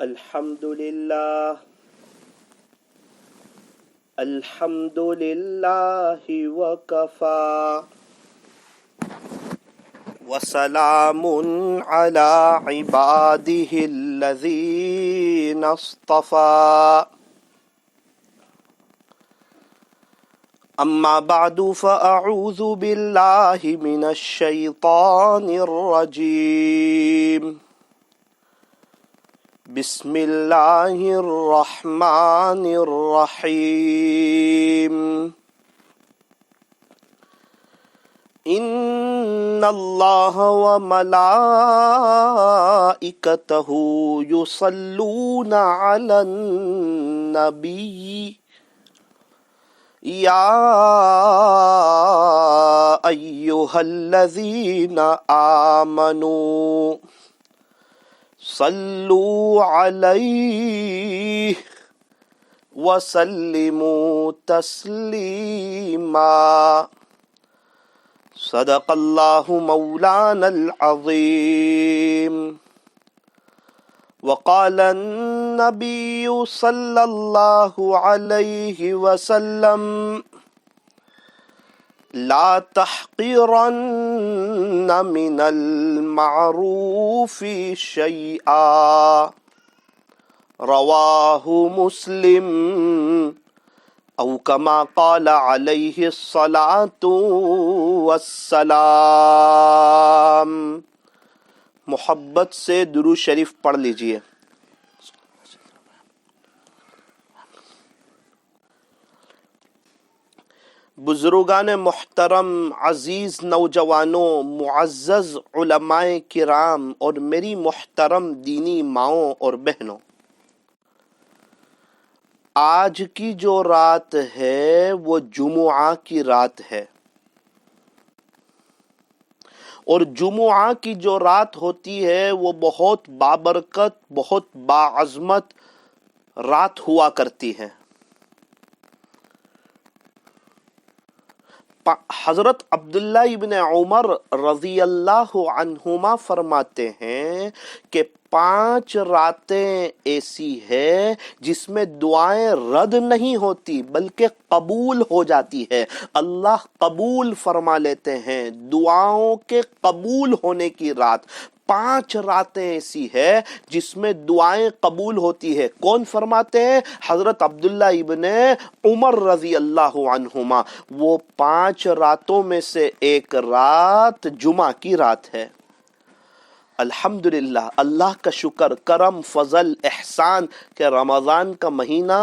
الحمد للہ وکفى وسلام علی عباده الذین اصطفى اما بعد فاعوذ باللہ من الشیطان الرجیم بسم اللہ الرحمن الرحیم ان اللہ وملائکتہ یصلون علی النبی یا ایہا الذین آمنوا صلوا علیہ وسلموا تسلیما صدق اللہ مولانا العظیم وقال النبی صلی اللہ علیہ وسلم لا تحقرن من المعروف شیئا رواہ مسلم او کما قال علیہ الصلاۃ والسلام۔ محبت سے درود شریف پڑھ لیجئے۔ بزرگان محترم، عزیز نوجوانوں، معزز علماء کرام اور میری محترم دینی ماؤں اور بہنوں، آج کی جو رات ہے وہ جمعہ کی رات ہے، اور جمعہ کی جو رات ہوتی ہے وہ بہت بابرکت، بہت باعظمت رات ہوا کرتی ہے۔ حضرت عبداللہ ابن عمر رضی اللہ عنہما فرماتے ہیں کہ 5 راتیں ایسی ہے جس میں دعائیں رد نہیں ہوتی بلکہ قبول ہو جاتی ہے، اللہ قبول فرما لیتے ہیں، دعاؤں کے قبول ہونے کی رات۔ 5 راتیں ایسی ہے جس میں دعائیں قبول ہوتی ہے۔ کون فرماتے ہیں؟ حضرت عبداللہ ابن عمر رضی اللہ عنہما۔ وہ 5 راتوں میں سے ایک رات جمعہ کی رات ہے۔ الحمدللہ، اللہ کا شکر، کرم، فضل، احسان کہ رمضان کا مہینہ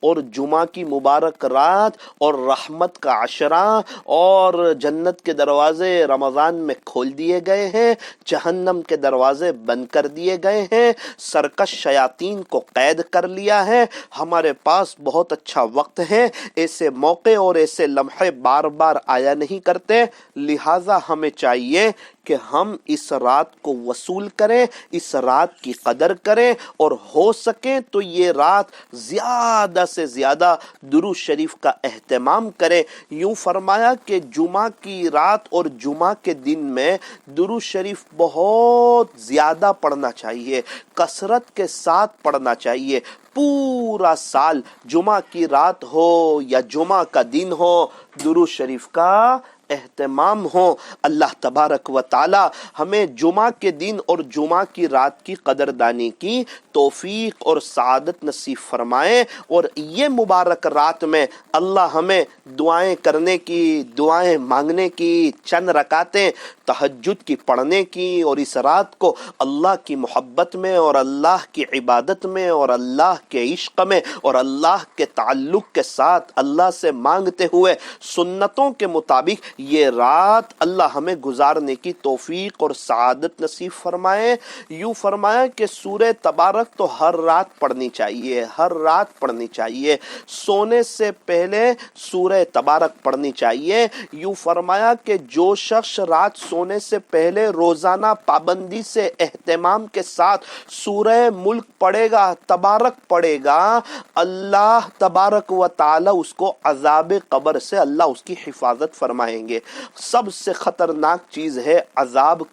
اور جمعہ کی مبارک رات اور رحمت کا عشرہ اور جنت کے دروازے رمضان میں کھول دیے گئے ہیں، جہنم کے دروازے بند کر دیے گئے ہیں، سرکش شیاطین کو قید کر لیا ہے۔ ہمارے پاس بہت اچھا وقت ہے، ایسے موقع اور ایسے لمحے بار بار آیا نہیں کرتے، لہٰذا ہمیں چاہیے کہ ہم اس رات کو وصول کریں، اس رات کی قدر کریں، اور ہو سکے تو یہ رات زیادہ سے زیادہ درود شریف کا اہتمام کریں۔ یوں فرمایا کہ جمعہ کی رات اور جمعہ کے دن میں درود شریف بہت زیادہ پڑھنا چاہیے، کثرت کے ساتھ پڑھنا چاہیے۔ پورا سال جمعہ کی رات ہو یا جمعہ کا دن ہو، درود شریف کا اہتمام ہو۔ اللہ تبارک و تعالی ہمیں جمعہ کے دن اور جمعہ کی رات کی قدردانی کی توفیق اور سعادت نصیب فرمائے، اور یہ مبارک رات میں اللہ ہمیں دعائیں کرنے کی، دعائیں مانگنے کی، چند رکعتیں تہجد کی پڑھنے کی، اور اس رات کو اللہ کی محبت میں اور اللہ کی عبادت میں اور اللہ کے عشق میں اور اللہ کے تعلق کے ساتھ اللہ سے مانگتے ہوئے سنتوں کے مطابق یہ رات اللہ ہمیں گزارنے کی توفیق اور سعادت نصیب فرمائے۔ یوں فرمایا کہ سورہ تبارک تو ہر رات پڑھنی چاہیے، ہر رات پڑھنی چاہیے، سونے سے پہلے سورہ تبارک پڑھنی چاہیے۔ یوں فرمایا کہ جو شخص رات سونے سے پہلے روزانہ پابندی سے اہتمام کے ساتھ سورہ ملک پڑھے گا، تبارک پڑھے گا، اللہ تبارک و تعالی اس کو عذاب قبر سے اللہ اس کی حفاظت فرمائیں جائیں گے۔ سب سے خطرناک چیز ہے عذاب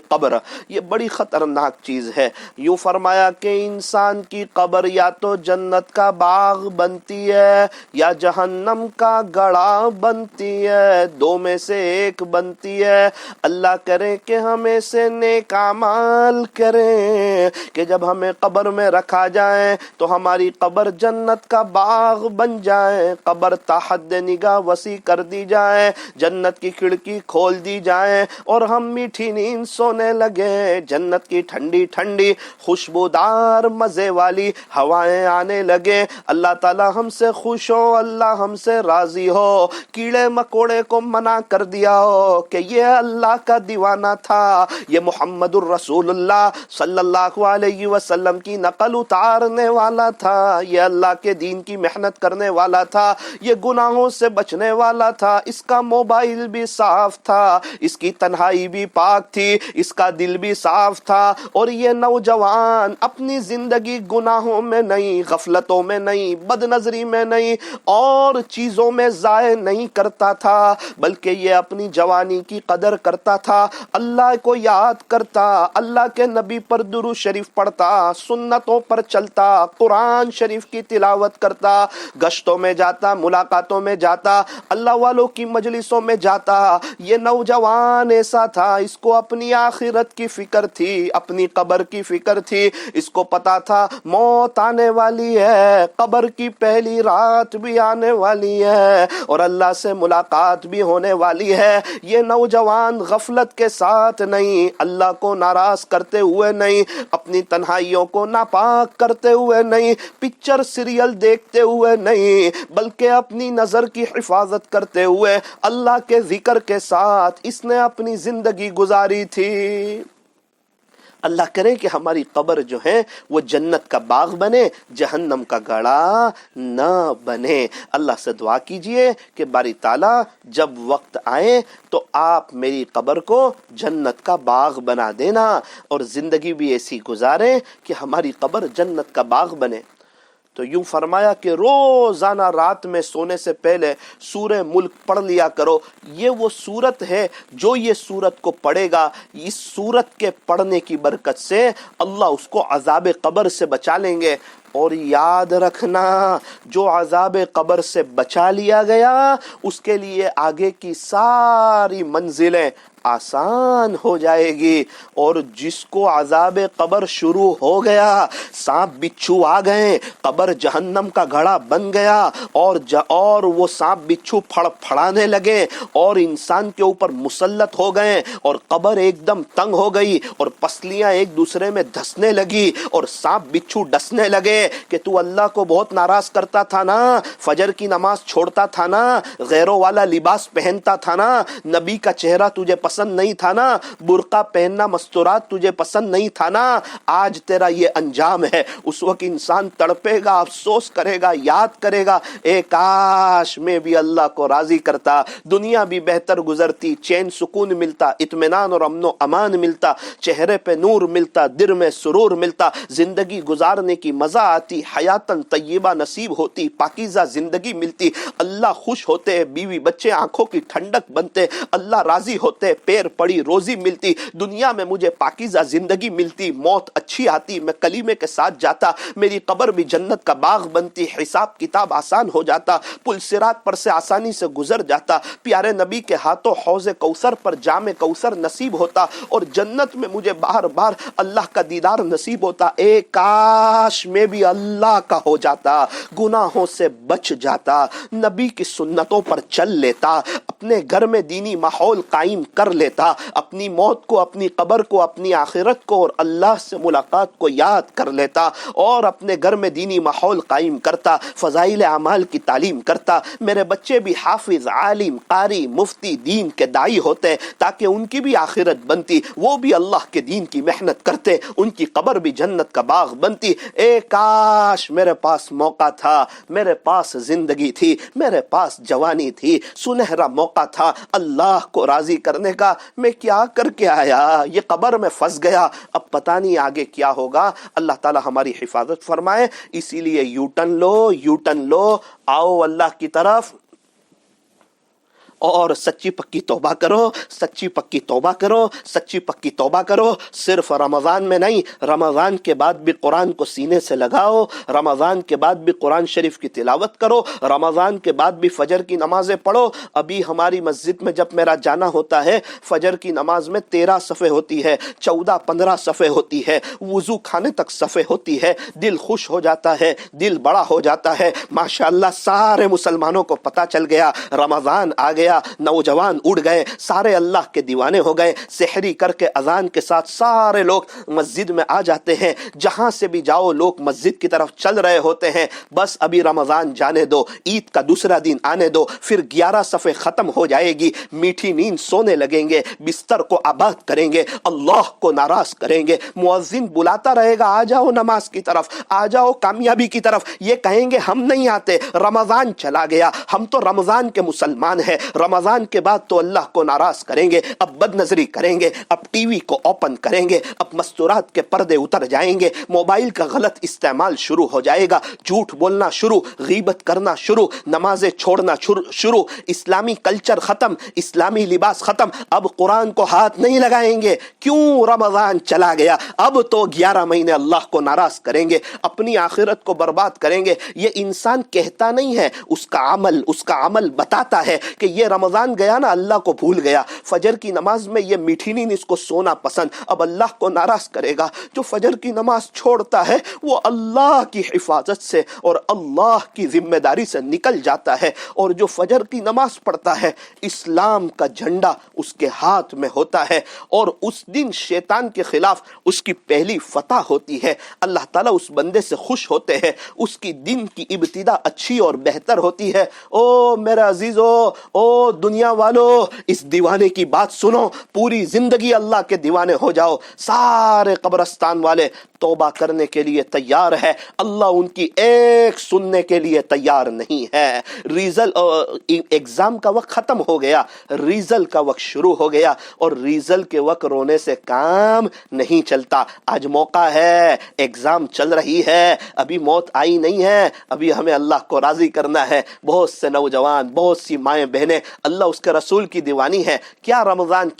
قبر، یہ بڑی خطرناک چیز ہے۔ یوں فرمایا کہ انسان کی قبر یا تو جنت کا باغ بنتی ہے یا جہنم کا گڑھا بنتی ہے، دو میں سے ایک بنتی ہے۔ اللہ کرے کہ ہمیں سے نیک اعمال کریں کہ جب ہمیں قبر میں رکھا جائے تو ہماری قبر جنت کا باغ بن جائے، قبر تحت نگاہ وسیع کر دی جائے، جنت کی کھڑکی کھول دی جائے اور ہم میٹھی نیند سونے لگے، جنت کی ٹھنڈی ٹھنڈی خوشبودار مزے والی ہوائیں آنے لگے، اللہ تعالی ہم سے خوش ہو، اللہ ہم سے راضی ہو، کیڑے مکوڑے کو منع کر دیا ہو کہ یہ اللہ کا دیوانہ تھا، یہ محمد الرسول اللہ صلی اللہ علیہ وسلم کی نقل اتارنے والا تھا، یہ اللہ کے دین کی محنت کرنے والا تھا، یہ گناہوں سے بچنے والا تھا، اس کا موبائل بھی صاف تھا، اس کی تنہائی بھی پاک تھی، اس کا دل بھی صاف تھا، اور یہ نوجوان اپنی زندگی گناہوں میں نہیں، غفلتوں میں نہیں، بد نظری میں نہیں اور چیزوں میں ضائع نہیں کرتا تھا، بلکہ یہ اپنی جوانی کی قدر کرتا تھا، اللہ کو یاد کرتا، اللہ کے نبی پر درود شریف پڑھتا، سنتوں پر چلتا، قرآن شریف کی تلاوت کرتا، گشتوں میں جاتا، ملاقاتوں میں جاتا، اللہ والوں کی مجلسوں میں جاتا۔ یہ نوجوان ایسا تھا، اس کو اپنی آخرت کی فکر تھی، اپنی قبر کی فکر تھی، اس کو پتا تھا موت آنے والی ہے، قبر کی پہلی رات بھی آنے والی ہے اور اللہ سے ملاقات بھی ہونے والی ہے۔ یہ نوجوان غفلت کے ساتھ نہیں، اللہ کو ناراض کرتے ہوئے نہیں، اپنی تنہائیوں کو ناپاک کرتے ہوئے نہیں، پکچر سیریل دیکھتے ہوئے نہیں، بلکہ اپنی نظر کی حفاظت کرتے ہوئے اللہ کے ذکر کے ساتھ اس نے اپنی زندگی گزاری تھی۔ اللہ کرے کہ ہماری قبر جو ہے وہ جنت کا باغ بنے، جہنم کا گڑھا نہ بنے۔ اللہ سے دعا کیجئے کہ باری تعالیٰ جب وقت آئے تو آپ میری قبر کو جنت کا باغ بنا دینا اور زندگی بھی ایسی گزاریں کہ ہماری قبر جنت کا باغ بنے۔ تو یوں فرمایا کہ روزانہ رات میں سونے سے پہلے سورہ ملک پڑھ لیا کرو، یہ وہ سورت ہے جو یہ سورت کو پڑھے گا، اس سورت کے پڑھنے کی برکت سے اللہ اس کو عذاب قبر سے بچا لیں گے۔ اور یاد رکھنا، جو عذاب قبر سے بچا لیا گیا اس کے لیے آگے کی ساری منزلیں آسان ہو جائے گی، اور جس کو عذاب قبر شروع ہو گیا، سانپ بچھو آ گئے، قبر جہنم کا گڑھا بن گیا اور وہ سانپ بچھو پھڑانے لگے اور انسان کے اوپر مسلط ہو گئے اور قبر ایک دم تنگ ہو گئی اور پسلیاں ایک دوسرے میں دھسنے لگی اور سانپ بچھو ڈسنے لگے کہ تو اللہ کو بہت ناراض کرتا تھا نا، فجر کی نماز چھوڑتا تھا نا، غیروں والا لباس پہنتا تھا نا، نبی کا چہرہ تجھے پسند نہیں تھا نا، برقع پہننا مستورات تجھے پسند نہیں تھا نا، آج تیرا یہ انجام ہے۔ اس وقت انسان تڑپے گا، افسوس کرے گا، یاد کرے گا، اے کاش میں بھی اللہ کو راضی کرتا، دنیا بھی بہتر گزرتی، چین سکون ملتا، اطمینان اور امن و امان ملتا، چہرے پہ نور ملتا، دل میں سرور ملتا، زندگی گزارنے کی مزہ آتی، حیاتن طیبہ نصیب ہوتی، پاکیزہ زندگی ملتی، اللہ خوش ہوتے، بیوی بچے آنکھوں کی ٹھنڈک بنتے، اللہ راضی ہوتے، پیر پڑی روزی ملتی، دنیا میں مجھے پاکیزہ زندگی ملتی، موت اچھی آتی، میں کلیمے کے ساتھ جاتا، میری قبر بھی جنت کا باغ بنتی، حساب کتاب آسان ہو جاتا، پل صراط پر سے آسانی سے گزر جاتا، پیارے نبی کے ہاتھوں حوض کوثر پر جام کوثر نصیب ہوتا اور جنت میں مجھے بار بار اللہ کا دیدار نصیب ہوتا۔ اے کاش میں بھی اللہ کا ہو جاتا، گناہوں سے بچ جاتا، نبی کی سنتوں پر چل لیتا، اپنے گھر میں دینی ماحول قائم کر لیتا، اپنی موت کو، اپنی قبر کو، اپنی آخرت کو اور اللہ سے ملاقات کو یاد کر لیتا اور اپنے گھر میں دینی ماحول قائم کرتا، فضائل اعمال کی تعلیم کرتا، میرے بچے بھی حافظ، عالم، قاری، مفتی، دین کے داعی ہوتے تاکہ ان کی بھی آخرت بنتی، وہ بھی اللہ کے دین کی محنت کرتے، ان کی قبر بھی جنت کا باغ بنتی۔ اے کاش میرے پاس موقع تھا، میرے پاس زندگی تھی، میرے پاس جوانی تھی، سنہرا موقع تھا اللہ کو راضی کرنے کا، میں کیا کر کے آیا، یہ قبر میں پھنس گیا، اب پتہ نہیں آگے کیا ہوگا۔ اللہ تعالی ہماری حفاظت فرمائے، اسی لیے یو ٹرن لو، آؤ اللہ کی طرف، اور سچی پکی توبہ کرو، سچی پکی توبہ کرو، سچی پکی توبہ کرو۔ صرف رمضان میں نہیں، رمضان کے بعد بھی قرآن کو سینے سے لگاؤ، رمضان کے بعد بھی قرآن شریف کی تلاوت کرو، رمضان کے بعد بھی فجر کی نمازیں پڑھو۔ ابھی ہماری مسجد میں جب میرا جانا ہوتا ہے، فجر کی نماز میں 13 صفحے ہوتی ہے، 14-15 صفحے ہوتی ہے، وضو کھانے تک صفحے ہوتی ہے، دل خوش ہو جاتا ہے، دل بڑا ہو جاتا ہے۔ ماشاءاللہ سارے مسلمانوں کو پتا چل گیا رمضان آ گیا، نوجوان اڑ گئے، سارے اللہ کے دیوانے ہو گئے۔ سحری کر کے اذان کے ساتھ سارے لوگ مسجد میں آ جاتے ہیں، جہاں سے بھی جاؤ لوگ مسجد کی طرف چل رہے ہوتے ہیں۔ بس ابھی رمضان جانے دو، عید کا دوسرا دن آنے دو، پھر 11 صفحے ختم ہو جائے گی، میٹھی نیند سونے لگیں گے، بستر کو آباد کریں گے، اللہ کو ناراض کریں گے۔ مؤذن بلاتا رہے گا، آ جاؤ نماز کی طرف، آ جاؤ کامیابی کی طرف۔ یہ کہیں گے ہم نہیں آتے، رمضان چلا گیا، ہم تو رمضان کے مسلمان ہیں، رمضان کے بعد تو اللہ کو ناراض کریں گے، اب بد نظری کریں گے، اب ٹی وی کو اوپن کریں گے، اب مستورات کے پردے اتر جائیں گے، موبائل کا غلط استعمال شروع ہو جائے گا، جھوٹ بولنا شروع، غیبت کرنا شروع، نمازیں چھوڑنا شروع، اسلامی کلچر ختم، اسلامی لباس ختم۔ اب قرآن کو ہاتھ نہیں لگائیں گے، کیوں؟ رمضان چلا گیا، اب تو 11 مہینے اللہ کو ناراض کریں گے، اپنی آخرت کو برباد کریں گے۔ یہ انسان کہتا نہیں ہے، اس کا عمل بتاتا ہے کہ یہ رمضان گیا نا، اللہ کو بھول گیا، فجر کی نماز میں یہ میٹھی نیند اس کو سونا پسند، اب اللہ کو ناراض کرے گا۔ جو فجر کی نماز چھوڑتا ہے وہ اللہ کی حفاظت سے اور اللہ کی ذمہ داری سے نکل جاتا ہے، اور جو فجر کی نماز پڑھتا ہے اسلام کا جھنڈا اس کے ہاتھ میں ہوتا ہے، اور اس دن شیطان کے خلاف اس کی پہلی فتح ہوتی ہے۔ اللہ تعالیٰ اس بندے سے خوش ہوتے ہیں، اس کی دن کی ابتدا اچھی اور بہتر ہوتی ہے۔ او میرے عزیزو، او دنیا والو، اس دیوانے کی بات سنو، پوری زندگی اللہ کے دیوانے ہو جاؤ۔ سارے قبرستان والے توبہ کرنے کے لیے تیار ہے، اللہ ان کی ایک سننے کے لیے تیار نہیں ہے۔ ایگزام کا وقت ختم ہو گیا، ریزل کا وقت شروع ہو گیا، اور ریزل کے وقت رونے سے کام نہیں چلتا۔ آج موقع ہے، ایگزام چل رہی ہے، ابھی موت آئی نہیں ہے، ابھی ہمیں اللہ کو راضی کرنا ہے۔ بہت سے نوجوان، بہت سی مائیں بہنیں اللہ اس کے رسول کی دیوانی ہے، کیا رمضان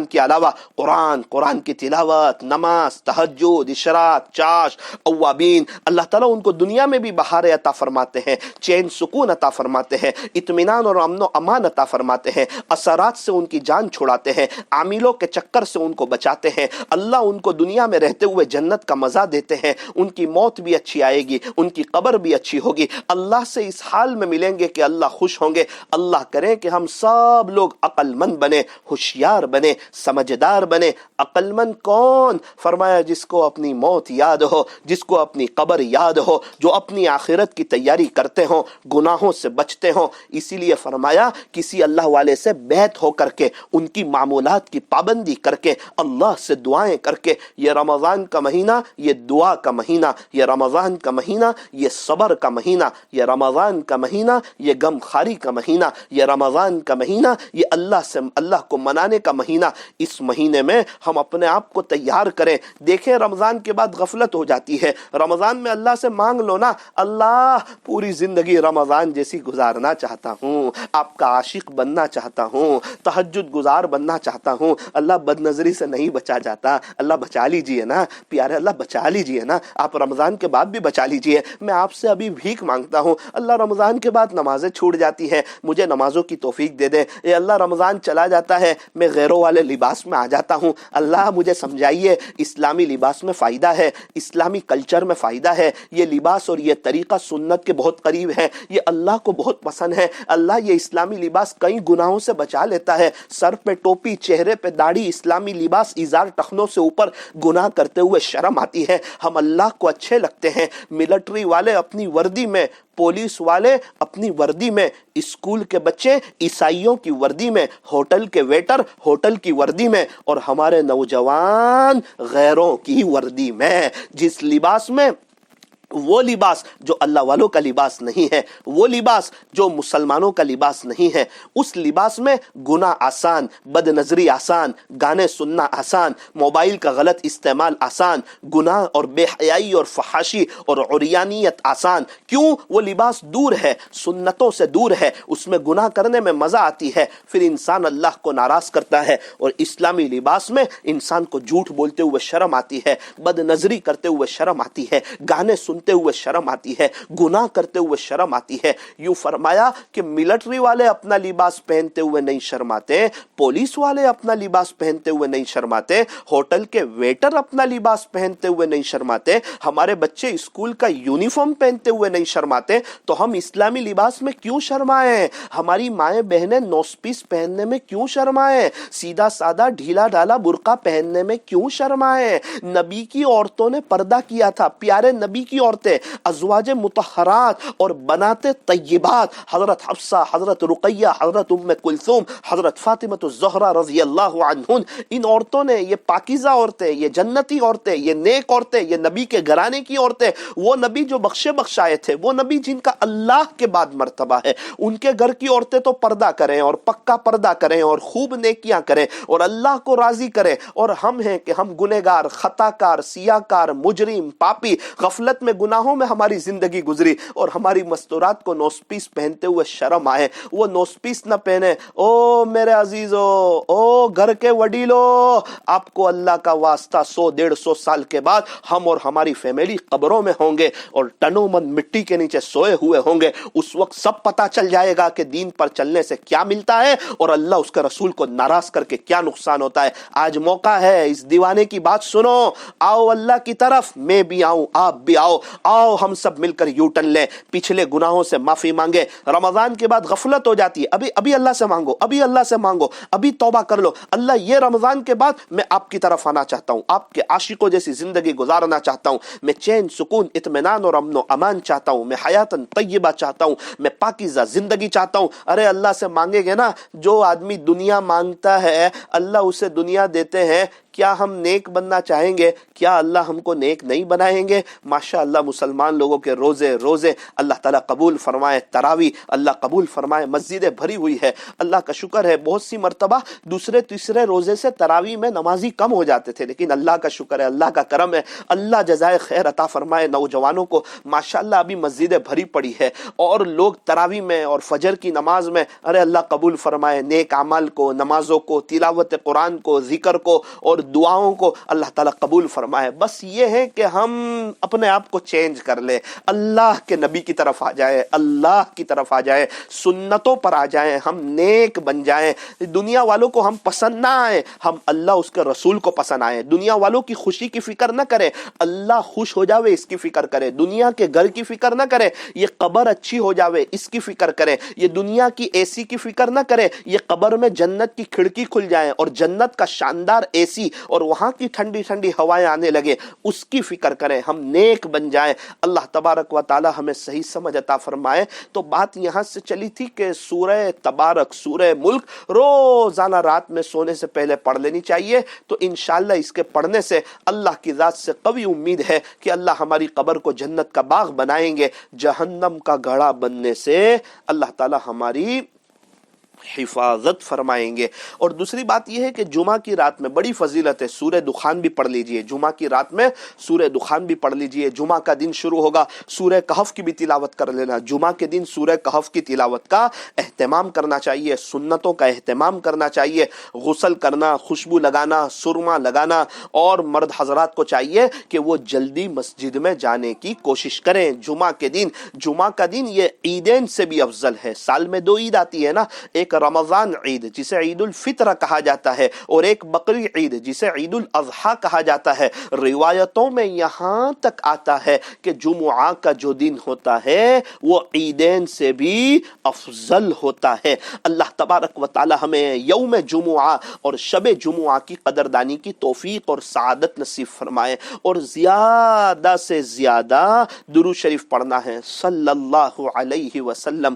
کے علاوہ قرآن کی تلاوت، نماز، تہجد، اشراق، چاش، اوابین۔ اللہ تعالیٰ ان کو دنیا میں بھی بہار عطا فرماتے ہیں، چین سکون عطا فرماتے ہیں، اطمینان اور امن و امان عطا فرماتے ہیں، اثرات سے ان کی جان چھڑاتے ہیں، عاملوں کے چکر سے ان کو بچاتے ہیں۔ اللہ ان کو دنیا میں رہتے ہوئے جنت کا مزہ دیتے ہیں، ان کی موت بھی اچھی آئے گی، ان کی قبر بھی اچھی ہوگی، اللہ سے اس حال میں ملیں گے کہ اللہ خوش ہوں گے۔ اللہ کرے کہ ہم سب لوگ عقل مند بنے، ہوشیار بنے، سمجھدار بنے۔ عقل مند کون؟ فرمایا جس کو اپنی موت یاد ہو، جس کو اپنی قبر یاد ہو، جو اپنی آخرت کی تیاری کرتے ہوں، گناہوں سے بچتے ہوں۔ اسی لیے فرمایا کسی اللہ والے سے بیعت ہو کر کے، ان کی معمولات کی پابندی کر کے، اللہ سے دعائیں کر کے۔ یہ رمضان کا مہینہ یہ دعا کا مہینہ، یہ رمضان کا مہینہ یہ صبر کا مہینہ، یہ رمضان کا مہینہ یہ غم خاری کا مہینہ، یہ رمضان کا مہینہ یہ اللہ کو منانے کا مہینہ۔ اس مہینے میں ہم اپنے آپ کو تیار کریں۔ دیکھیں رمضان کے بعد غفلت ہو جاتی ہے، رمضان میں اللہ سے مانگ لو نا، اللہ پوری زندگی رمضان جیسی گزارنا چاہتا ہوں، آپ کا عاشق بننا چاہتا ہوں، تہجد گزار بننا چاہتا ہوں۔ اللہ بد نظری سے نہیں بچا جاتا، اللہ بچا لیجئے نا پیارے، اللہ بچا لیجئے نا، آپ رمضان کے بعد بھی بچا لیجئے۔ میں آپ سے ابھی بھیک مانگتا ہوں، اللہ رمضان کے بعد نمازیں چھوٹ جاتی ہیں، مجھے نمازوں کی توفیق دے دیں۔ اے اللہ رمضان چلا جاتا ہے، میں غیروں والے لباس میں آ جاتا ہوں، اللہ مجھے سمجھائیے اسلامی لباس میں فائدہ ہے، اسلامی کلچر میں فائدہ ہے، یہ لباس اور یہ طریقہ سنت کے بہت قریب ہے، یہ اللہ کو بہت پسند ہے۔ اللہ یہ اسلامی لباس کئی گناہوں سے بچا لیتا ہے، سر پہ ٹوپی، چہرے پہ داڑھی، اسلامی لباس، ازار ٹخنوں سے اوپر، گناہ کرتے ہوئے شرم آتی ہے، ہم اللہ کو اچھے لگتے ہیں۔ ملٹری والے اپنی وردی میں، پولیس والے اپنی وردی میں، اسکول کے بچے عیسائیوں کی وردی میں، ہوٹل کے ویٹر ہوٹل کی وردی میں، اور ہمارے نوجوان غیروں کی وردی میں۔ جس لباس میں وہ لباس جو اللہ والوں کا لباس نہیں ہے، وہ لباس جو مسلمانوں کا لباس نہیں ہے، اس لباس میں گناہ آسان، بد نظری آسان، گانے سننا آسان، موبائل کا غلط استعمال آسان، گناہ اور بے حیائی اور فحاشی اور عریانیت آسان۔ کیوں؟ وہ لباس دور ہے، سنتوں سے دور ہے، اس میں گناہ کرنے میں مزہ آتی ہے، پھر انسان اللہ کو ناراض کرتا ہے۔ اور اسلامی لباس میں انسان کو جھوٹ بولتے ہوئے شرم آتی ہے، بد نظری کرتے ہوئے شرم آتی ہے، گانے سنتے ہوئے شرم آتی ہے، گناہ کرتے ہوئے شرم آتی ہے۔ یوں فرمایا کہ ملٹری والے اپنا لباس پہنتے ہوئے نہیں شرماتے، پولیس والے اپنا لباس پہنتے ہوئے نہیں شرماتے، ہوٹل کے ویٹر اپنا لباس پہنتے ہوئے نہیں شرماتے، ہمارے بچے اسکول کا یونیفارم پہنتے ہوئے نہیں شرماتے، تو ہم اسلامی لباس میں کیوں شرمائیں؟ ہماری مائیں بہنیں نوز پیس پہننے میں کیوں شرمائیں؟ سیدھا سادہ ڈھیلا ڈالا برقع پہننے میں کیوں شرمائیں؟ نبی کی عورتوں نے پردہ کیا تھا، پیارے نبی کی عورتیں، ازواج مطہرات اور بنات طیبات، حضرت حفصہ، حضرت رقیہ، حضرت ام کلثوم، حضرت فاطمہ الزہرا رضی اللہ عنہن، ان عورتوں نے، یہ پاکیزہ عورتیں، یہ جنتی عورتیں، یہ نیک عورتیں، یہ نبی کے گھرانے کی عورتیں، وہ نبی جو بخشائے تھے، وہ نبی جن کا اللہ کے بعد مرتبہ ہے، ان کے گھر کی عورتیں تو پردہ کریں اور پکا پردہ کریں اور خوب نیکیاں کریں اور اللہ کو راضی کریں، اور ہم ہیں کہ ہم گنہگار، خطا کار، سیاہ کار، مجرم، پاپی، غفلت میں گناہوں میں ہماری زندگی گزری، اور ہماری مستورات کو نوز پیس پہنتے ہوئے شرم آئے، وہ نوز پیس نہ پہنے۔ او میرے عزیزو، او گھر کے وڈیلو، آپ کو اللہ کا واسطہ 100-150 سال کے بعد ہم اور ہماری فیملی قبروں میں ہوں گے اور ٹنوں من مٹی کے نیچے سوئے ہوئے ہوں گے، اس وقت سب پتا چل جائے گا کہ دین پر چلنے سے کیا ملتا ہے اور اللہ اس کے رسول کو ناراض کر کے کیا نقصان ہوتا ہے۔ آج موقع ہے، اس دیوانے کی بات سنو، آؤ اللہ کی طرف، میں بھی آؤں، آپ بھی آؤ، آؤ ہم سب مل کر یو ٹرن لیں، پچھلے گناہوں سے معافی مانگے۔ رمضان کے بعد غفلت ہو جاتی ہے، ابھی اللہ سے مانگو، ابھی اللہ سے مانگو، ابھی توبہ کر لو، اللہ یہ رمضان کے بعد میں آپ کی طرف آنا چاہتا ہوں، آپ کے عاشقوں جیسی زندگی گزارنا چاہتا ہوں، میں چین، سکون، اطمینان اور امن و امان چاہتا ہوں، میں حیاتن طیبہ چاہتا ہوں، میں پاکیزہ زندگی چاہتا ہوں۔ ارے اللہ سے مانگے گے نا، جو آدمی دنیا مانگتا ہے اللہ اسے دنیا دیتے ہیں۔ کیا ہم نیک بننا چاہیں گے؟ کیا اللہ ہم کو نیک نہیں بنائیں گے؟ ماشاءاللہ مسلمان لوگوں کے روزے اللہ تعالیٰ قبول فرمائے، تراوی اللہ قبول فرمائے، مسجدیں بھری ہوئی ہے، اللہ کا شکر ہے۔ بہت سی مرتبہ دوسرے تیسرے روزے سے تراوی میں نمازی کم ہو جاتے تھے، لیکن اللہ کا شکر ہے، اللہ کا کرم ہے، اللہ جزائے خیر عطا فرمائے نوجوانوں کو۔ ماشاءاللہ ابھی مسجدیں بھری پڑی ہے اور لوگ تراوی میں اور فجر کی نماز میں، ارے اللہ قبول فرمائے نیک اعمال کو، نمازوں کو، تلاوت قرآن کو، ذکر کو اور دعاؤں کو اللہ تعالیٰ قبول فرمائے۔ بس یہ ہے کہ ہم اپنے آپ کو چینج کر لیں، اللہ کے نبی کی طرف آ جائیں، اللہ کی طرف آ جائیں، سنتوں پر آ جائیں، ہم نیک بن جائیں، دنیا والوں کو ہم پسند نہ آئیں، ہم اللہ اس کے رسول کو پسند آئیں، دنیا والوں کی خوشی کی فکر نہ کریں، اللہ خوش ہو جاوے اس کی فکر کرے، دنیا کے گھر کی فکر نہ کرے، یہ قبر اچھی ہو جاوے اس کی فکر کرے، یہ دنیا کی اے سی کی فکر نہ کرے، یہ قبر میں جنت کی کھڑکی کھل جائیں اور جنت کا شاندار اے سی اور وہاں کی ٹھنڈی ٹھنڈی ہوائیں آنے لگے، اس کی فکر کریں، ہم نیک بن جائیں۔ اللہ تبارک و تعالی ہمیں صحیح سمجھ عطا فرمائے۔ تو بات یہاں سے چلی تھی کہ سورہ تبارک، سورہ ملک روزانہ رات میں سونے سے پہلے پڑھ لینی چاہیے، تو انشاءاللہ اس کے پڑھنے سے اللہ کی ذات سے قوی امید ہے کہ اللہ ہماری قبر کو جنت کا باغ بنائیں گے، جہنم کا گڑھا بننے سے اللہ تعالی ہماری حفاظت فرمائیں گے۔ اور دوسری بات یہ ہے کہ جمعہ کی رات میں بڑی فضیلت ہے، سورہ دخان بھی پڑھ لیجئے، جمعہ کی رات میں سورہ دخان بھی پڑھ لیجئے، جمعہ کا دن شروع ہوگا، سورہ کہف کی بھی تلاوت کر لینا، جمعہ کے دن سورہ کہف کی تلاوت کا اہتمام کرنا چاہیے، سنتوں کا اہتمام کرنا چاہیے، غسل کرنا، خوشبو لگانا، سرما لگانا، اور مرد حضرات کو چاہیے کہ وہ جلدی مسجد میں جانے کی کوشش کریں۔ جمعہ کا دن یہ عیدین سے بھی افضل ہے، سال میں 2 عید آتی ہے نا، ایک رمضان عید جسے عید الفطر کہا جاتا ہے اور ایک بقری عید جسے عید الاضحیٰ کہا جاتا ہے۔ روایتوں میں یہاں تک آتا ہے کہ جمعہ کا جو دن ہوتا ہے وہ عیدین سے بھی افضل ہوتا ہے۔ اللہ تبارک و تعالی ہمیں یوم جمعہ اور شب جمعہ کی قدردانی کی توفیق اور سعادت نصیب فرمائے، اور زیادہ سے زیادہ درود شریف پڑھنا ہے، صلی اللہ علیہ وسلم،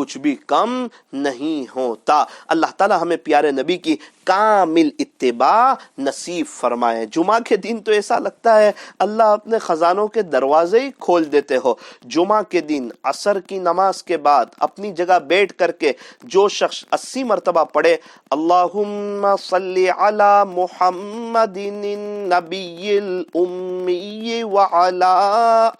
کچھ بھی کم نہیں ہوتا۔ اللہ تعالیٰ ہمیں پیارے نبی کی کامل اتباع نصیب فرمائے۔ جمعہ کے دن تو ایسا لگتا ہے اللہ اپنے خزانوں کے دروازے ہی کھول دیتے ہو۔ جمعہ کے دن عصر کی نماز کے بعد اپنی جگہ بیٹھ کر کے جو شخص 80 مرتبہ پڑھے اللہم صلی علی محمد النبی الامی وعلی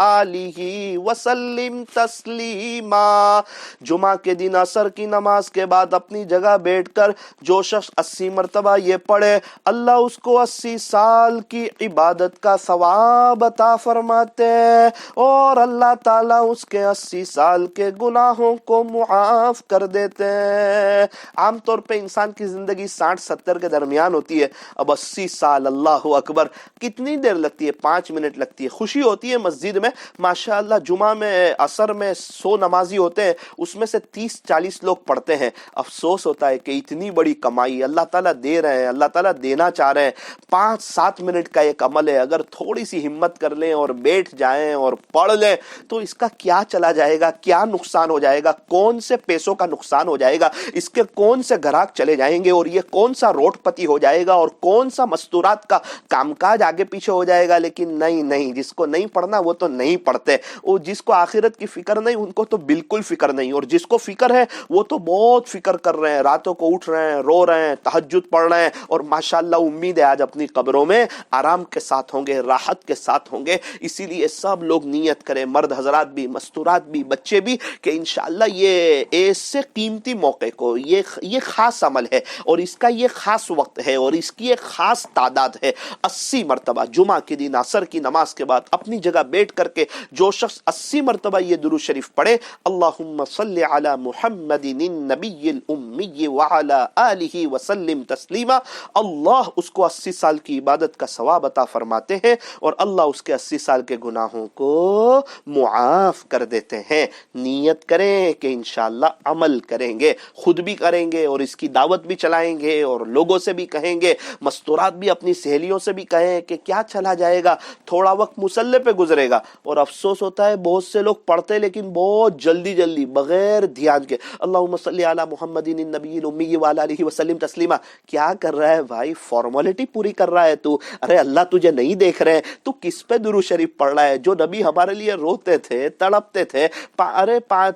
آلہ وسلم تسلیما، جمعہ کے دن عصر کی نماز کے بعد اپنی جگہ بیٹھ کر جو شخص 80 مرتبہ یہ پڑھے اللہ اس کو 80 سال کی عبادت کا ثواب عطا فرماتے ہیں اور اللہ تعالیٰ اس کے 80 سال کے گناہوں کو معاف کر دیتے ہیں۔ عام طور پہ انسان کی زندگی 60-70 کے درمیان ہوتی ہے، اب 80 سال، اللہ اکبر، کتنی دیر لگتی ہے؟ 5 منٹ لگتی ہے۔ خوشی ہوتی ہے مسجد میں ماشاءاللہ، جمعہ میں عصر میں 100 نمازی ہوتے ہیں، اس میں سے 30-40 لوگ پڑھتے ہیں۔ افسوس ہوتا ہے کہ اتنی بڑی کمائی اللہ تعالیٰ دے رہے ہیں، اللہ تعالیٰ دینا چاہ رہے ہیں، 5-7 منٹ کا ایک عمل ہے، اگر تھوڑی سی ہمت کر لیں اور بیٹھ جائیں اور پڑھ لیں تو اس کا کیا چلا جائے گا، کیا نقصان ہو جائے گا، کون سے پیسوں کا نقصان ہو جائے گا، اس کے کون سے گھراک چلے جائیں گے اور یہ کون سا روٹ پتی ہو جائے گا اور کون سا مستورات کا کام کاج آگے پیچھے ہو جائے گا۔ لیکن نہیں، جس کو نہیں پڑھنا وہ تو نہیں پڑھتے، اور جس کو آخرت کی فکر نہیں ان کو تو بالکل فکر نہیں، اور جس کو فکر ہے وہ تو بہت فکر کر رہے ہیں، راتوں کو اٹھ رہے ہیں، رو رہے ہیں، تہجد پڑھ رہے ہیں، اور ماشاءاللہ امید ہے آج اپنی قبروں میں آرام کے ساتھ ہوں گے، راحت کے ساتھ ہوں گے۔ اسی لیے سب لوگ نیت کریں، مرد حضرات بھی، مستورات بھی، بچے بھی، کہ انشاءاللہ یہ ایسے قیمتی موقع کو، یہ خاص عمل ہے اور اس کا یہ خاص وقت ہے اور اس کی ایک خاص تعداد ہے۔ 80 مرتبہ جمعہ کے دن عصر کی نماز کے بعد اپنی جگہ بیٹھ کر کے جو شخص 80 مرتبہ یہ درود شریف پڑھے اللہم صلی علی محمد النبی الامی وعلی آلہ وسلم تسلیما، اللہ اس کو 80 سال کی عبادت کا ثواب عطا فرماتے ہیں اور اللہ اس کے 80 سال کے گناہوں کو معاف کر دیتے ہیں۔ نیت کریں کہ انشاءاللہ عمل کریں گے، خود بھی کریں گے اور اس کی دعوت بھی چلائیں گے اور لوگوں سے بھی کہیں گے، مستورات بھی اپنی سہیلیوں سے بھی کہیں کہ کیا چلا جائے گا، تھوڑا وقت مصلی پہ گزرے گا۔ اور افسوس ہوتا ہے بہت سے لوگ پڑھتے لیکن بہت جلدی بغیر دھیان کے اللہم صلی علی محمد النبی الامی وعلی آلہ وسلم تسلیما، کیا کر رہا ہے بھائی؟ فارمیلٹی پوری کر رہا ہے تو؟ ارے اللہ تجھے نہیں دیکھ رہے، تو کس پہ درود شریف پڑھ رہا ہے؟ جو نبی ہمارے لیے روتے تھے، تڑپتے تھے،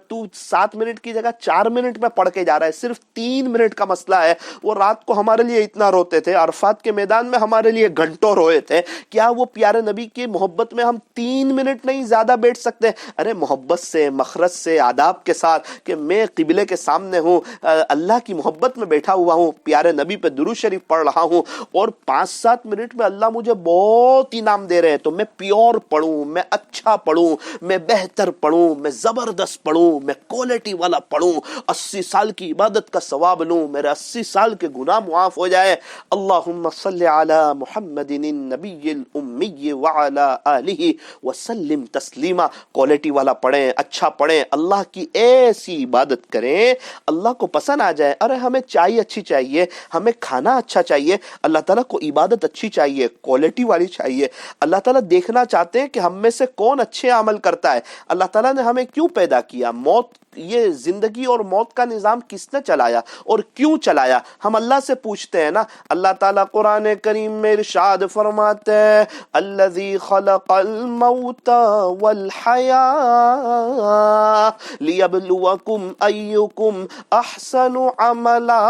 تو 7 منٹ کی جگہ 4 منٹ میں پڑھ کے جا رہا ہے، صرف 3 منٹ کا مسئلہ ہے۔ وہ رات کو ہمارے لیے اتنا روتے تھے، عرفات کے میدان میں ہمارے لیے گھنٹوں روئے تھے، کیا وہ پیارے نبی کی محبت میں ہم 3 منٹ نہیں زیادہ بیٹھ سکتے؟ ارے محبت سے، مخرج سے، آداب کے ساتھ کہ میں قبلے کے سامنے ہوں، اللہ کی محبت میں بیٹھا ہوا ہوں، پیارے نبی پہ درود شریف پڑھ رہا ہوں اور 5-7 منٹ میں اللہ مجھے بہت انعام دے رہے ہیں، تو میں پیور پڑھوں، میں اچھا پڑھوں، میں بہتر پڑھوں، میں زبردست پڑھوں، میں کوالٹی والا پڑھوں، 80 سال کی عبادت کا ثواب لوں، میرے 80 سال کے گناہ معاف ہو جائے۔ اللہم صلی علی محمد النبی الامی وعلی آلہ وسلم تسلیما، کوالٹی والا پڑھیں، اچھا پڑھیں، اللہ کی ایسی عبادت کریں اللہ کو پسند آ جائے۔ ارے ہمیں چائے اچھی چاہیے، ہمیں کھانا اچھا چاہیے، اللہ تعالیٰ کو عبادت اچھی چاہیے، کوالٹی والی چاہیے۔ اللہ تعالیٰ دیکھنا چاہتے ہیں کہ ہم میں سے کون اچھے عمل کرتا ہے۔ اللہ تعالیٰ نے ہمیں کیوں پیدا کیا؟ موت، یہ زندگی اور موت کا نظام کس نے چلایا اور کیوں چلایا؟ ہم اللہ سے پوچھتے ہیں نا۔ اللہ تعالیٰ قرآن کریم میں ارشاد فرماتے ہیں الذی خلق الموت والحیاة لیبلوکم ایکم احسن عملا،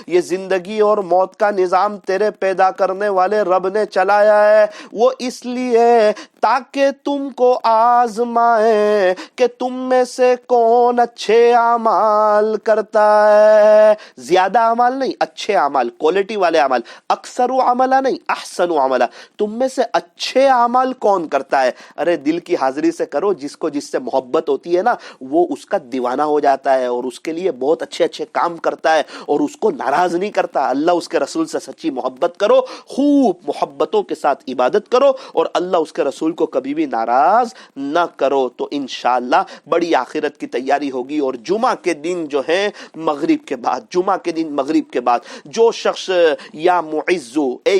یہ زندگی اور موت کا نظام تیرے پیدا کرنے والے رب نے چلایا ہے، وہ اس لیے تاکہ تم کو آزمائے کہ تم میں سے کون اچھے اعمال کرتا ہے۔ زیادہ اعمال نہیں، اچھے اعمال، کوالٹی والے اعمال، اکثر عملہ نہیں، احسن عملہ، تم میں سے اچھے اعمال کون کرتا ہے؟ ارے دل کی حاضری سے کرو، جس کو جس سے محبت ہوتی ہے نا وہ اس کا دیوانہ ہو جاتا ہے اور اس کے لیے بہت اچھے کام کرتا ہے اور اس کو ناراض نہیں کرتا۔ اللہ اس کے رسول سے سچی محبت کرو، خوب محبتوں کے ساتھ عبادت کرو اور اللہ اس کے رسول کو کبھی بھی ناراض نہ کرو، تو انشاءاللہ بڑی آخرت کی تیاری ہوگی۔ اور جمعہ کے دن جو ہے مغرب کے بعد، جمعہ کے دن مغرب کے بعد جو شخص یا معزو، اے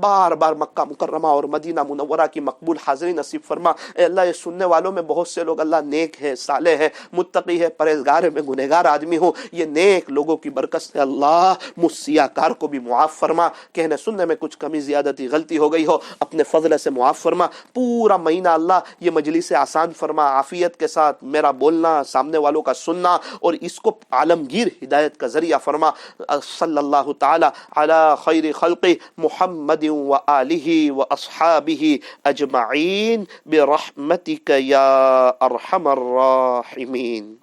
بار بار مکہ مکرمہ اور مدینہ منورہ کی مقبول حاضری نصیب فرما۔ اے اللہ، یہ سننے والوں میں بہت سے لوگ اللہ نیک ہے، صالح ہے، متقی ہے، پرہیزگار ہے، میں گنہگار آدمی ہوں، یہ نیک لوگوں کی برکت سے اللہ مجھ سیاہ کار کو بھی معاف فرما، کہنے سننے میں کچھ کمی زیادتی غلطی ہو گئی ہو اپنے فضل سے معاف فرما۔ پورا مہینہ اللہ یہ مجلس آسان فرما، عافیت کے ساتھ میرا بولنا، سامنے والوں کا سننا، اور اس کو عالمگیر ہدایت کا ذریعہ فرما۔ صلی اللہ تعالی علی خیر خلق محمد و آلہ و اصحابہ اجمعین برحمتک یا ارحم الراحمین۔